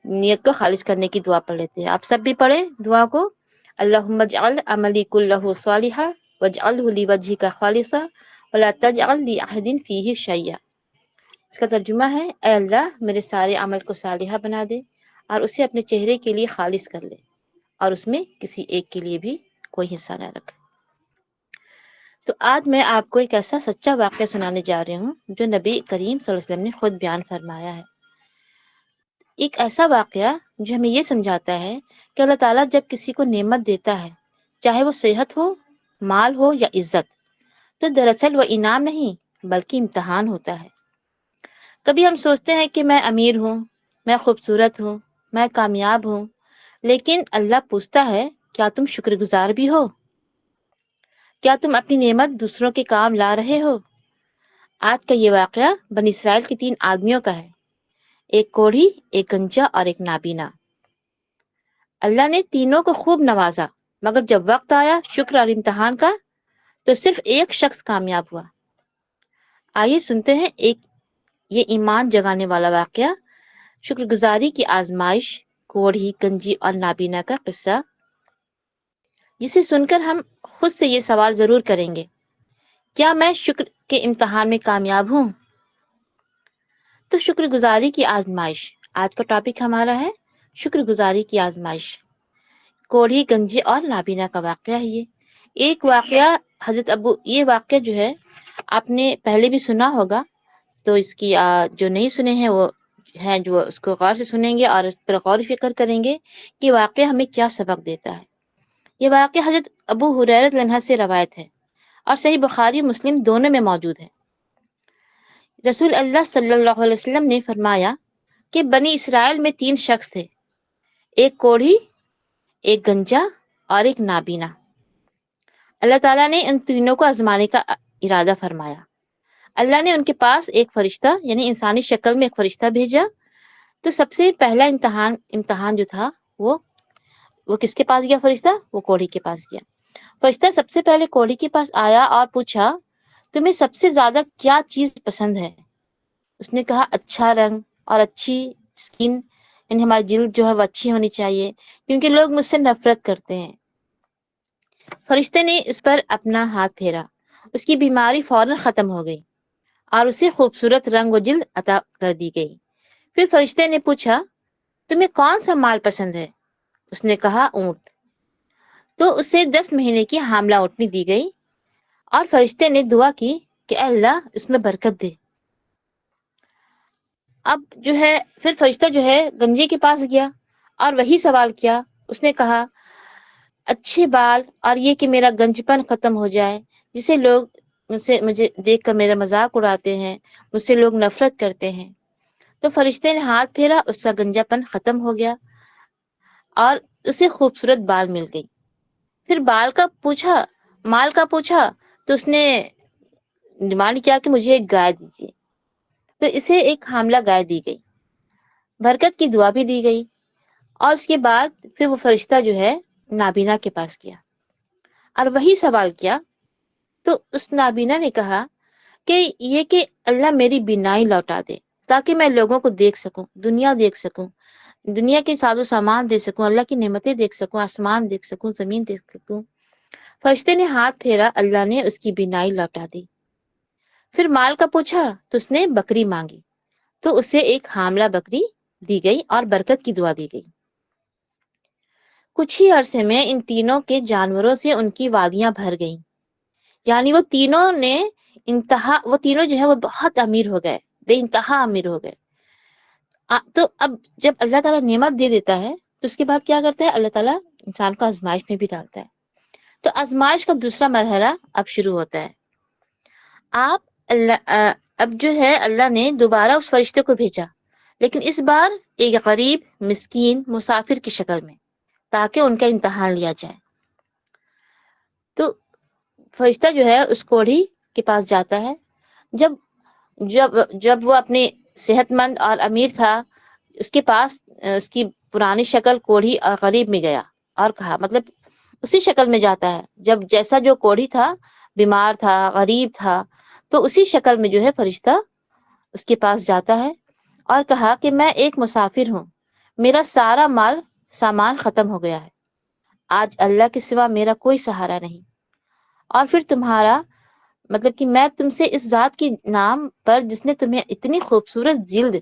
نیت کو خالص کرنے کی دعا پڑھ لیتے ہیں. آپ سب بھی پڑھیں دعا کو. اللہم اجعل عملی کلہ صالحا واجعلہ لوجہک خالصا ولا تجعل لأحد فیہ شیئا. اس کا ترجمہ ہے اے اللہ میرے سارے عمل کو صالحہ بنا دے اور اسے اپنے چہرے کے لیے خالص کر لے اور اس میں کسی ایک کے لیے بھی کوئی حصہ نہ رکھے. تو آج میں آپ کو ایک ایسا سچا واقعہ سنانے جا رہی ہوں جو نبی کریم صلی اللہ علیہ وسلم نے خود بیان فرمایا ہے. ایک ایسا واقعہ جو ہمیں یہ سمجھاتا ہے کہ اللہ تعالیٰ جب کسی کو نعمت دیتا ہے، چاہے وہ صحت ہو، مال ہو یا عزت، تو دراصل وہ انعام نہیں بلکہ امتحان ہوتا ہے. کبھی ہم سوچتے ہیں کہ میں امیر ہوں، میں خوبصورت ہوں، میں کامیاب ہوں، لیکن اللہ پوچھتا ہے کیا تم شکر گزار بھی ہو؟ کیا تم اپنی نعمت دوسروں کے کام لا رہے ہو؟ آج کا یہ واقعہ بنی اسرائیل کی 3 آدمیوں کا ہے، ایک کوڑھی، ایک گنجا اور ایک نابینا. اللہ نے تینوں کو خوب نوازا، مگر جب وقت آیا شکر اور امتحان کا تو صرف ایک شخص کامیاب ہوا. آئیے سنتے ہیں ایک یہ ایمان جگانے والا واقعہ، شکر گزاری کی آزمائش، کوڑھی، گنجی اور نابینا کا قصہ، جسے سن کر ہم خود سے یہ سوال ضرور کریں گے، کیا میں شکر کے امتحان میں کامیاب ہوں؟ تو شکر گزاری کی آزمائش، آج کا ٹاپک ہمارا ہے شکر گزاری کی آزمائش. کوڑھی، گنجی اور نابینا کا واقعہ ہے. یہ ایک واقعہ یہ واقعہ جو ہے آپ نے پہلے بھی سنا ہوگا، تو اس کی جو نہیں سنے ہیں وہ ہیں جو اس کو غور سے سنیں گے اور اس پر غور و فکر کریں گے کہ واقعہ ہمیں کیا سبق دیتا ہے. یہ واقعہ حضرت ابو ہریرہ رضی اللہ عنہ سے روایت ہے اور صحیح بخاری مسلم دونوں میں موجود ہے. رسول اللہ صلی اللہ علیہ وسلم نے فرمایا کہ بنی اسرائیل میں 3 شخص تھے، ایک کوڑھی، ایک گنجا اور ایک نابینا. اللہ تعالیٰ نے ان تینوں کو آزمانے کا ارادہ فرمایا. اللہ نے ان کے پاس ایک فرشتہ یعنی انسانی شکل میں ایک فرشتہ بھیجا. تو سب سے پہلا امتحان جو تھا وہ کس کے پاس گیا؟ فرشتہ وہ کوڑھی کے پاس گیا. فرشتہ سب سے پہلے کوڑھی کے پاس آیا اور پوچھا تمہیں سب سے زیادہ کیا چیز پسند ہے؟ اس نے کہا اچھا رنگ اور اچھی سکن، یعنی ہماری جلد جو ہے وہ اچھی ہونی چاہیے کیونکہ لوگ مجھ سے نفرت کرتے ہیں. فرشتے نے اس پر اپنا ہاتھ پھیرا، اس کی بیماری فوراً ختم ہو گئی اور اسے خوبصورت رنگ و جلد عطا کر دی گئی. پھر فرشتے نے پوچھا تمہیں کون سا مال پسند ہے؟ اس نے کہا اونٹ. تو اسے 10 مہینے کی حاملہ اونٹنی دی گئی اور فرشتے نے دعا کی کہ اے اللہ اس میں برکت دے. اب جو ہے پھر فرشتہ جو ہے گنجے کے پاس گیا اور وہی سوال کیا. اس نے کہا اچھے بال اور یہ کہ میرا گنج پن ختم ہو جائے، جسے لوگ مجھے دیکھ کر میرا مذاق اڑاتے ہیں، مجھ سے لوگ نفرت کرتے ہیں. تو فرشتے نے ہاتھ پھیرا، اس کا گنجا پن ختم ہو گیا اور اسے خوبصورت بال مل گئی. پھر مال کا پوچھا تو اس نے ڈیمانڈ کیا کہ مجھے ایک گائے دیجیے. تو اسے ایک حاملہ گائے دی گئی، برکت کی دعا بھی دی گئی. اور اس کے بعد پھر وہ فرشتہ جو ہے نابینا کے پاس گیا اور وہی سوال کیا. تو اس نابینا نے کہا کہ اللہ میری بینائی لوٹا دے تاکہ میں لوگوں کو دیکھ سکوں، دنیا دیکھ سکوں، دنیا کے ساز و سامان دیکھ سکوں، اللہ کی نعمتیں دیکھ سکوں، آسمان دیکھ سکوں، زمین دیکھ سکوں. فرشتے نے ہاتھ پھیرا، اللہ نے اس کی بینائی لوٹا دی. پھر مال کا پوچھا تو اس نے بکری مانگی، تو اسے ایک حاملہ بکری دی گئی اور برکت کی دعا دی گئی. کچھ ہی عرصے میں ان تینوں کے جانوروں سے ان کی وادیاں بھر گئیں، یعنی وہ تینوں جو ہے وہ بہت امیر ہو گئے، بے انتہا امیر ہو گئے. تو اب جب اللہ تعالیٰ نعمت دے دیتا ہے تو اس کے بعد کیا کرتا ہے؟ اللہ تعالیٰ انسان کو آزمائش میں بھی ڈالتا ہے. تو آزمائش کا دوسرا مرحلہ اب شروع ہوتا ہے. اب جو ہے اللہ نے دوبارہ اس فرشتے کو بھیجا، لیکن اس بار ایک غریب مسکین مسافر کی شکل میں، تاکہ ان کا امتحان لیا جائے. تو فرشتہ جو ہے اس کوڑھی کے پاس جاتا ہے. جب وہ اپنے صحت مند اور امیر تھا، اس کے پاس اس کی پرانی شکل کوڑھی اور غریب میں گیا اور کہا، مطلب اسی شکل میں جاتا ہے جیسا جو کوڑھی تھا، بیمار تھا، غریب تھا، تو اسی شکل میں جو ہے فرشتہ اس کے پاس جاتا ہے اور کہا کہ میں ایک مسافر ہوں، میرا سارا مال سامان ختم ہو گیا ہے، آج اللہ کے سوا میرا کوئی سہارا نہیں، اور پھر تمہارا مطلب کہ میں تم سے اس ذات کے نام پر جس نے تمہیں اتنی خوبصورت جلد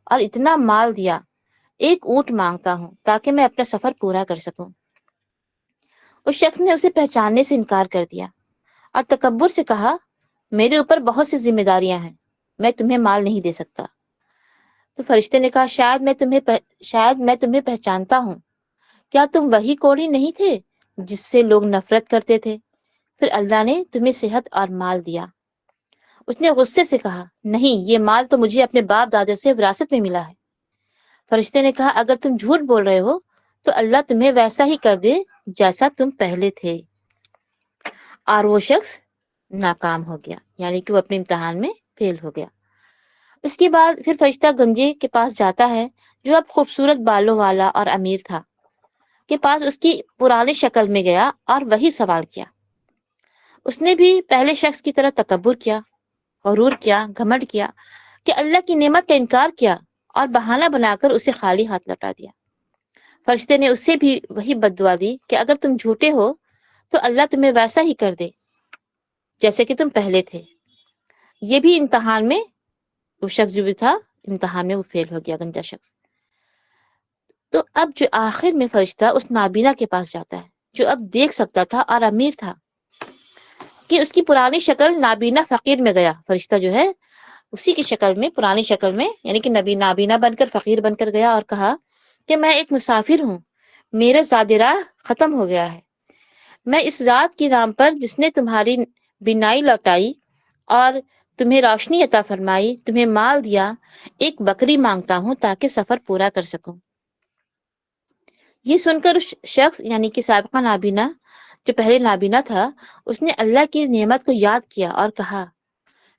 اور اتنا مال دیا ایک اونٹ مانگتا ہوں تاکہ میں اپنا سفر پورا کر سکوں۔ اس شخص نے اسے پہچاننے سے انکار کر دیا اور تکبر سے کہا، میرے اوپر بہت سی ذمہ داریاں ہیں، میں تمہیں مال نہیں دے سکتا۔ تو فرشتے نے کہا، شاید میں تمہیں پہچانتا ہوں، کیا تم وہی کوڑی نہیں تھے جس سے لوگ نفرت کرتے تھے؟ پھر اللہ نے تمہیں صحت اور مال دیا۔ اس نے غصے سے کہا، نہیں، یہ مال تو مجھے اپنے باپ دادا سے وراثت میں ملا ہے۔ فرشتے نے کہا، اگر تم جھوٹ بول رہے ہو تو اللہ تمہیں ویسا ہی کر دے جیسا تم پہلے تھے۔ اور وہ شخص ناکام ہو گیا، یعنی کہ وہ اپنے امتحان میں فیل ہو گیا۔ اس کے بعد پھر فرشتہ گنجے کے پاس جاتا ہے جو اب خوبصورت بالوں والا اور امیر تھا، کے پاس اس کی پرانی شکل میں گیا اور وہی سوال کیا۔ اس نے بھی پہلے شخص کی طرح تکبر کیا، غرور کیا، گھمنڈ کیا کہ اللہ کی نعمت کا انکار کیا اور بہانہ بنا کر اسے خالی ہاتھ لوٹا دیا۔ فرشتے نے اس سے بھی وہی بد دعا دی کہ اگر تم جھوٹے ہو تو اللہ تمہیں ویسا ہی کر دے جیسے کہ تم پہلے تھے۔ یہ بھی امتحان میں وہ شخص جو بھی تھا امتحان میں وہ فیل ہو گیا، گنجا شخص۔ تو اب جو آخر میں فرشتہ اس نابینا کے پاس جاتا ہے جو اب دیکھ سکتا تھا اور امیر تھا، کہ اس کی پرانی شکل نابینا فقیر میں گیا۔ فرشتہ جو ہے اسی کی شکل میں، پرانی شکل میں، یعنی کہ نابینا بن کر فقیر بن کر گیا اور کہا کہ میں ایک مسافر ہوں، میرا زاد راہ ختم ہو گیا ہے، میں اس ذات کے نام پر جس نے تمہاری بینائی لوٹائی اور تمہیں روشنی عطا فرمائی، تمہیں مال دیا، ایک بکری مانگتا ہوں تاکہ سفر پورا کر سکوں۔ یہ سن کر اس شخص یعنی کہ سابقہ نابینا جو پہلے نابینا تھا، اس نے اللہ کی نعمت کو یاد کیا اور کہا،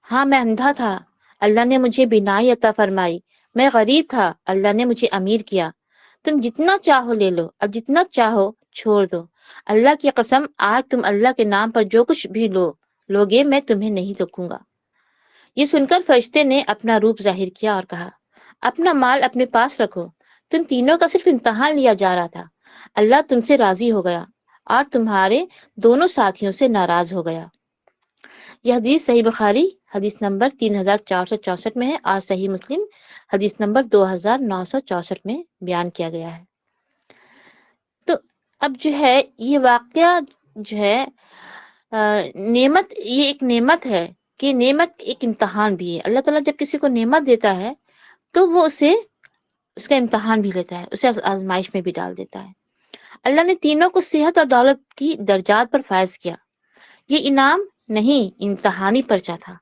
ہاں میں اندھا تھا، اللہ نے مجھے بینائی عطا فرمائی، میں غریب تھا، اللہ نے مجھے امیر کیا، تم جتنا چاہو لے لو اور جتنا چاہو چھوڑ دو، اللہ کی قسم آج تم اللہ کے نام پر جو کچھ بھی لوگے میں تمہیں نہیں روکوں گا۔ یہ سن کر فرشتے نے اپنا روپ ظاہر کیا اور کہا، اپنا مال اپنے پاس رکھو، تم تینوں کا صرف امتحان لیا جا رہا تھا، اللہ تم سے راضی ہو گیا اور تمہارے دونوں ساتھیوں سے ناراض ہو گیا۔ یہ حدیث صحیح بخاری حدیث نمبر 3464 میں ہے اور صحیح مسلم حدیث نمبر 2964 میں بیان کیا گیا ہے۔ تو اب جو ہے یہ واقعہ جو ہے نعمت، یہ ایک نعمت ہے کہ نعمت ایک امتحان بھی ہے۔ اللہ تعالیٰ جب کسی کو نعمت دیتا ہے تو وہ اسے اس کا امتحان بھی لیتا ہے، اسے آزمائش میں بھی ڈال دیتا ہے۔ اللہ نے تینوں کو صحت اور دولت کی درجات پر فائز کیا، یہ انعام نہیں امتحانی پرچہ تھا۔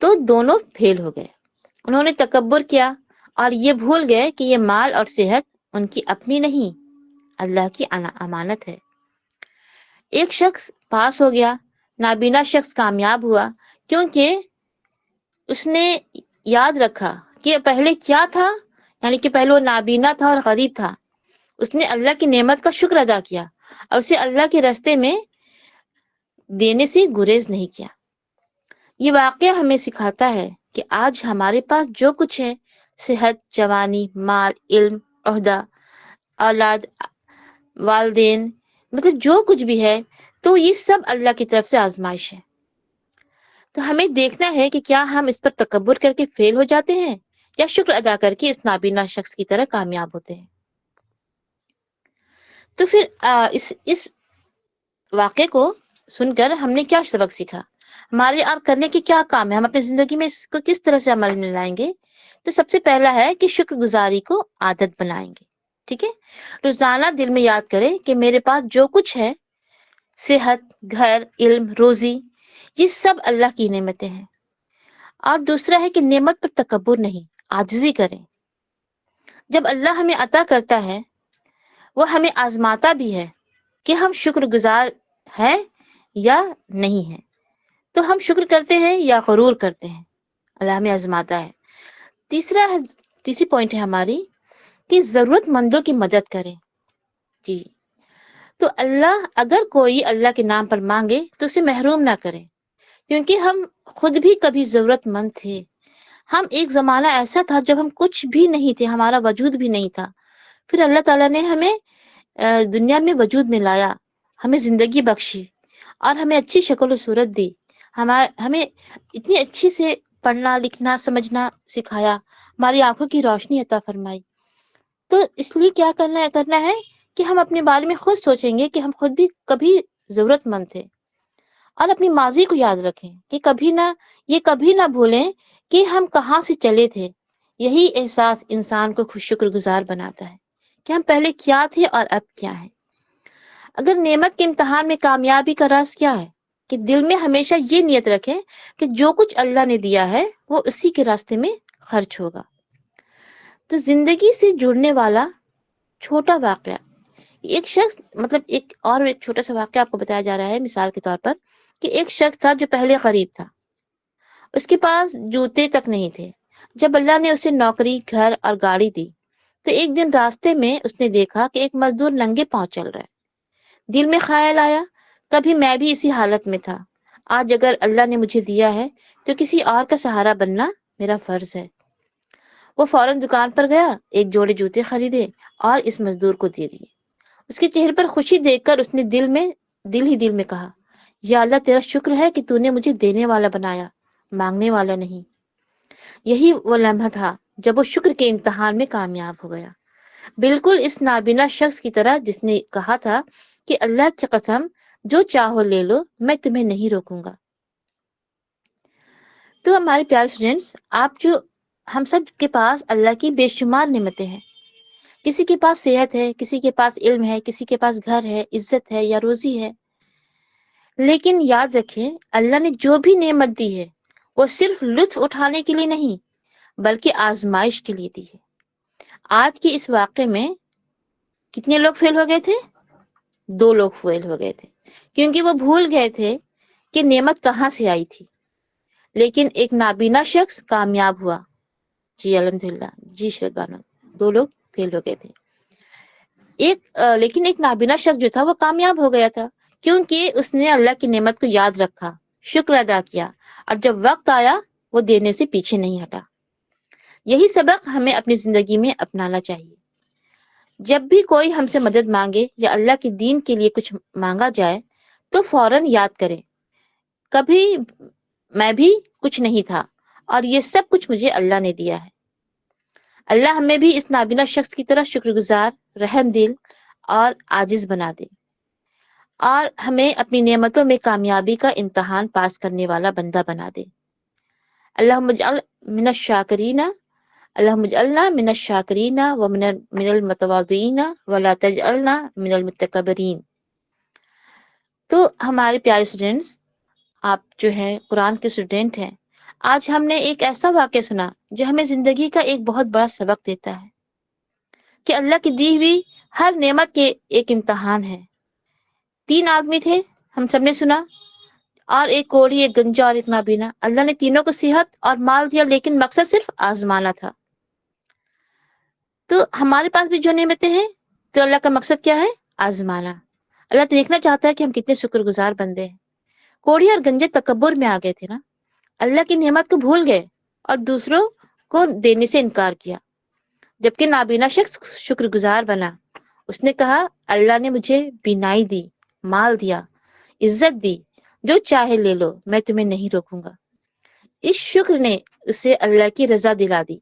تو دونوں فیل ہو گئے، انہوں نے تکبر کیا اور یہ بھول گئے کہ یہ مال اور صحت ان کی اپنی نہیں، اللہ کی امانت ہے۔ ایک شخص پاس ہو گیا، نابینا شخص کامیاب ہوا، کیونکہ اس نے یاد رکھا کہ پہلے کیا تھا، یعنی کہ پہلے وہ نابینا تھا اور غریب تھا، اس نے اللہ کی نعمت کا شکر ادا کیا اور اسے اللہ کے راستے میں دینے سے گریز نہیں کیا۔ یہ واقعہ ہمیں سکھاتا ہے کہ آج ہمارے پاس جو کچھ ہے، صحت، جوانی، مال، علم، عہدہ، اولاد، والدین، مطلب جو کچھ بھی ہے، تو یہ سب اللہ کی طرف سے آزمائش ہے۔ تو ہمیں دیکھنا ہے کہ کیا ہم اس پر تکبر کر کے فیل ہو جاتے ہیں یا شکر ادا کر کے اس نابینا شخص کی طرح کامیاب ہوتے ہیں۔ تو پھر اس واقعے کو سن کر ہم نے کیا سبق سیکھا، ہمارے اور کرنے کے کیا کام ہے، ہم اپنی زندگی میں اس کو کس طرح سے عمل میں لائیں گے؟ تو سب سے پہلا ہے کہ شکر گزاری کو عادت بنائیں گے، ٹھیک ہے؟ روزانہ دل میں یاد کریں کہ میرے پاس جو کچھ ہے، صحت، گھر، علم، روزی، یہ سب اللہ کی نعمتیں ہیں۔ اور دوسرا ہے کہ نعمت پر تکبر نہیں، عاجزی کریں۔ جب اللہ ہمیں عطا کرتا ہے وہ ہمیں آزماتا بھی ہے کہ ہم شکر گزار ہیں یا نہیں ہیں، تو ہم شکر کرتے ہیں یا غرور کرتے ہیں، اللہ ہمیں آزماتا ہے۔ تیسری پوائنٹ ہے ہماری کہ ضرورت مندوں کی مدد کریں۔ جی، تو اگر کوئی اللہ کے نام پر مانگے تو اسے محروم نہ کرے، کیونکہ ہم خود بھی کبھی ضرورت مند تھے، ہم ایک زمانہ ایسا تھا جب ہم کچھ بھی نہیں تھے، ہمارا وجود بھی نہیں تھا، پھر اللہ تعالیٰ نے ہمیں دنیا میں وجود میں لایا، ہمیں زندگی بخشی اور ہمیں اچھی شکل و صورت دی، ہمیں اتنی اچھی سے پڑھنا لکھنا سمجھنا سکھایا، ہماری آنکھوں کی روشنی عطا فرمائی۔ تو اس لیے کیا کرنا ہے کہ ہم اپنے بارے میں خود سوچیں گے کہ ہم خود بھی کبھی ضرورت مند تھے، اور اپنی ماضی کو یاد رکھیں کہ کبھی نہ بھولیں کہ ہم کہاں سے چلے تھے۔ یہی احساس انسان کو شکر گزار بناتا ہے کہ ہم پہلے کیا تھے اور اب کیا ہے۔ اگر نعمت کے امتحان میں کامیابی کا راز کیا ہے کہ دل میں ہمیشہ یہ نیت رکھیں کہ جو کچھ اللہ نے دیا ہے وہ اسی کے راستے میں خرچ ہوگا۔ تو زندگی سے جڑنے والا چھوٹا واقعہ، ایک شخص ایک چھوٹا سا واقعہ آپ کو بتایا جا رہا ہے مثال کے طور پر، کہ ایک شخص تھا جو پہلے غریب تھا، اس کے پاس جوتے تک نہیں تھے۔ جب اللہ نے اسے نوکری، گھر اور گاڑی دی تو ایک دن راستے میں اس نے دیکھا کہ ایک مزدور ننگے پاؤں چل رہا ہے۔ دل میں خیال آیا، کبھی میں بھی اسی حالت میں تھا، آج اگر اللہ نے مجھے دیا ہے تو کسی اور کا سہارا بننا میرا فرض ہے۔ وہ فوراً دکان پر گیا، ایک جوڑے جوتے خریدے اور اس مزدور کو دے دیے۔ اس کے چہرے پر خوشی دیکھ کر اس نے دل میں کہا، یا اللہ تیرا شکر ہے کہ تو نے مجھے دینے والا بنایا، مانگنے والا نہیں۔ یہی وہ لمحہ تھا جب وہ شکر کے امتحان میں کامیاب ہو گیا، بالکل اس نابینا شخص کی طرح جس نے کہا تھا کہ اللہ کی قسم جو چاہو لے لو، میں تمہیں نہیں روکوں گا۔ تو ہمارے پیارے اسٹوڈینٹس، ہم سب کے پاس اللہ کی بے شمار نعمتیں ہیں۔ کسی کے پاس صحت ہے، کسی کے پاس علم ہے، کسی کے پاس گھر ہے، عزت ہے یا روزی ہے، لیکن یاد رکھیں اللہ نے جو بھی نعمت دی ہے وہ صرف لطف اٹھانے کے لیے نہیں بلکہ آزمائش کے لیے دی ہے۔ آج کے اس واقعے میں کتنے لوگ فیل ہو گئے تھے؟ 2 لوگ فیل ہو گئے تھے، کیونکہ وہ بھول گئے تھے کہ نعمت کہاں سے آئی تھی، لیکن ایک نابینا شخص کامیاب ہوا۔ جی الحمدللہ، جی شرط بانو، 2 لوگ فیل ہو گئے تھے، لیکن ایک نابینا شخص جو تھا وہ کامیاب ہو گیا تھا، کیونکہ اس نے اللہ کی نعمت کو یاد رکھا، شکر ادا کیا، اور جب وقت آیا وہ دینے سے پیچھے نہیں ہٹا۔ یہی سبق ہمیں اپنی زندگی میں اپنانا چاہیے۔ جب بھی کوئی ہم سے مدد مانگے یا اللہ کے دین کے لیے کچھ مانگا جائے تو فوراً یاد کریں، کبھی میں بھی کچھ نہیں تھا اور یہ سب کچھ مجھے اللہ نے دیا ہے۔ اللہ ہمیں بھی اس نابینا شخص کی طرح شکر گزار، رحم دل اور عاجز بنا دے، اور ہمیں اپنی نعمتوں میں کامیابی کا امتحان پاس کرنے والا بندہ بنا دے۔ اللہم اجعل من الشاکرین، اللہم اجعلنا من الشاکرین ومن المتواضعین ولا تجعلنا من المتکبرین۔ تو ہمارے پیارے اسٹوڈینٹس، آپ جو ہیں قرآن کے اسٹوڈینٹ ہیں، آج ہم نے ایک ایسا واقعہ سنا جو ہمیں زندگی کا ایک بہت بڑا سبق دیتا ہے کہ اللہ کی دی ہوئی ہر نعمت کے ایک امتحان ہے۔ 3 آدمی تھے، ہم سب نے سنا، اور ایک کوڑھی، ایک گنجا اور ایک نابینا۔ اللہ نے تینوں کو صحت اور مال دیا، لیکن مقصد صرف آزمانا تھا۔ تو ہمارے پاس بھی جو نعمتیں ہیں تو اللہ کا مقصد کیا ہے؟ آزمانا۔ اللہ دیکھنا چاہتا ہے کہ ہم کتنے شکر گزار بندے ہیں۔ کوڑھی اور گنجے تکبر میں آ گئے تھے نا، اللہ کی نعمت کو بھول گئے اور دوسروں کو دینے سے انکار کیا، جبکہ نابینا شخص شکر گزار بنا۔ اس نے کہا اللہ نے مجھے بینائی دی، مال دیا، عزت دی، جو چاہے لے لو، میں تمہیں نہیں روکوں گا۔ اس شکر نے اسے اللہ کی رضا دلا دی،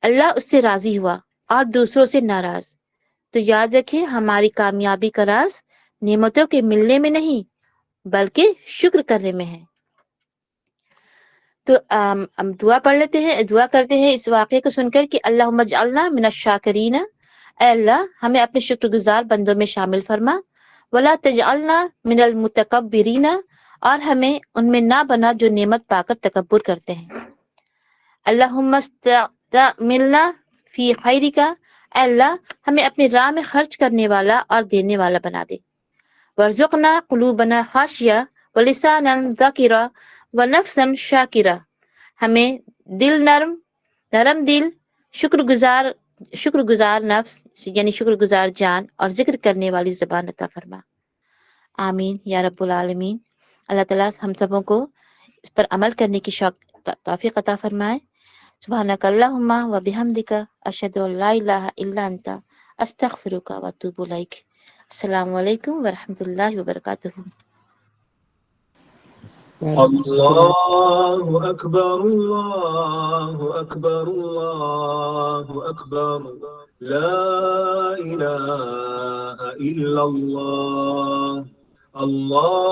اللہ اس سے راضی ہوا اور دوسروں سے ناراض۔ تو یاد رکھیں ہماری کامیابی کا راز نعمتوں کے ملنے میں نہیں بلکہ شکر کرنے میں ہے۔ تو ہم دعا پڑھ لیتے ہیں، دعا کرتے ہیں اس واقعے کو سن کر کہ اللہم اجعلنا من الشاکرین، اے اللہ ہمیں اپنے شکر گزار بندوں میں شامل فرما، ولا تجعلنا من المتکبرین، اور ہمیں ان میں نہ بنا جو نعمت پا کر تکبر کرتے ہیں۔ اللہم استعملنا فی خیرک، اے اللہ ہمیں اپنی راہ میں خرچ کرنے والا اور دینے والا بنا دے۔ وارزقنا قلوبنا خاشیہ ولسانا ذاکرا ونفسا شاکرہ، ہمیں دل نرم دل، شکر گزار نفس یعنی شکر گزار جان اور ذکر کرنے والی زبان عطا فرما۔ آمین یا رب العالمین۔ اللہ تعالیٰ ہم سبوں کو اس پر عمل کرنے کی توفیق عطا فرمائے۔ سبحانك اللهم وبحمدك أشهد أن لا إله إلا أنت أستغفرك وأتوب إليك. السلام علیکم ورحمۃ اللہ وبرکاتہ. اللہ اکبر اللہ اکبر اللہ اکبر لا الہ الا اللہ اللہ